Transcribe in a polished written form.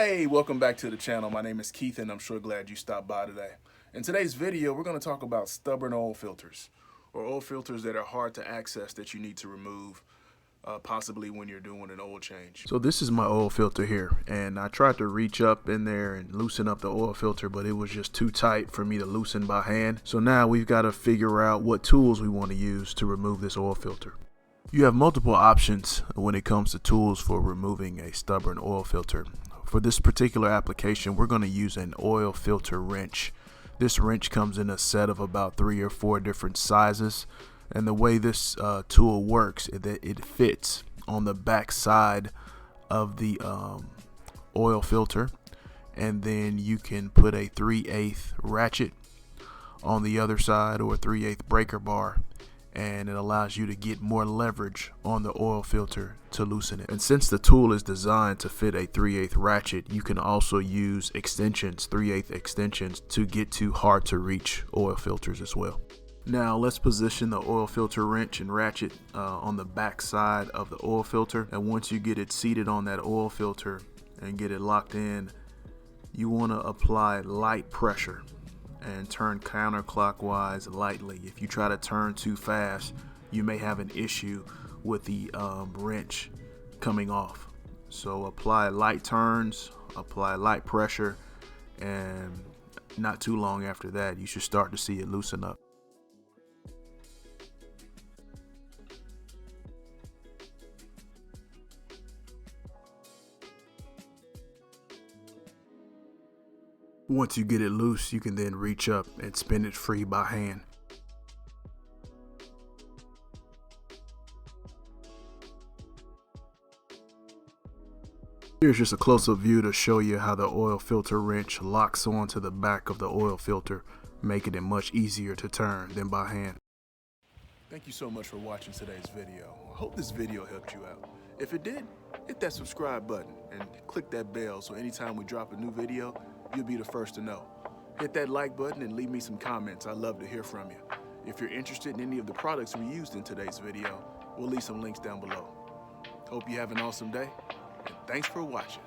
Hey, welcome back to the channel. My name is Keith and I'm sure glad you stopped by today. In today's video, we're going to talk about stubborn oil filters, or oil filters that are hard to access that you need to remove, possibly when you're doing an oil change. So this is my oil filter here, and I tried to reach up in there and loosen up the oil filter, but it was just too tight for me to loosen by hand. So now we've got to figure out what tools we want to use to remove this oil filter. You have multiple options when it comes to tools for removing a stubborn oil filter. For this particular application, we're going to use an oil filter wrench. This wrench comes in a set of about 3 or 4 different sizes, and the way this tool works is that it fits on the back side of the oil filter, and then you can put a 3/8 ratchet on the other side, or a 3/8 breaker bar, and it allows you to get more leverage on the oil filter to loosen it. And since the tool is designed to fit a 3/8 ratchet, you can also use extensions, 3/8 extensions, to get to hard to reach oil filters as well. Now let's position the oil filter wrench and ratchet on the back side of the oil filter, and once you get it seated on that oil filter and get it locked in, you want to apply light pressure and turn counterclockwise lightly. If you try to turn too fast, you may have an issue with the wrench coming off. So apply light turns, apply light pressure, and not too long after that, you should start to see it loosen up. Once you get it loose, you can then reach up and spin it free by hand. Here's just a close-up view to show you how the oil filter wrench locks onto the back of the oil filter, making it much easier to turn than by hand. Thank you so much for watching today's video. I hope this video helped you out. If it did, hit that subscribe button and click that bell so anytime we drop a new video, you'll be the first to know. Hit that like button and leave me some comments. I'd love to hear from you. If you're interested in any of the products we used in today's video, we'll leave some links down below. Hope you have an awesome day, and thanks for watching.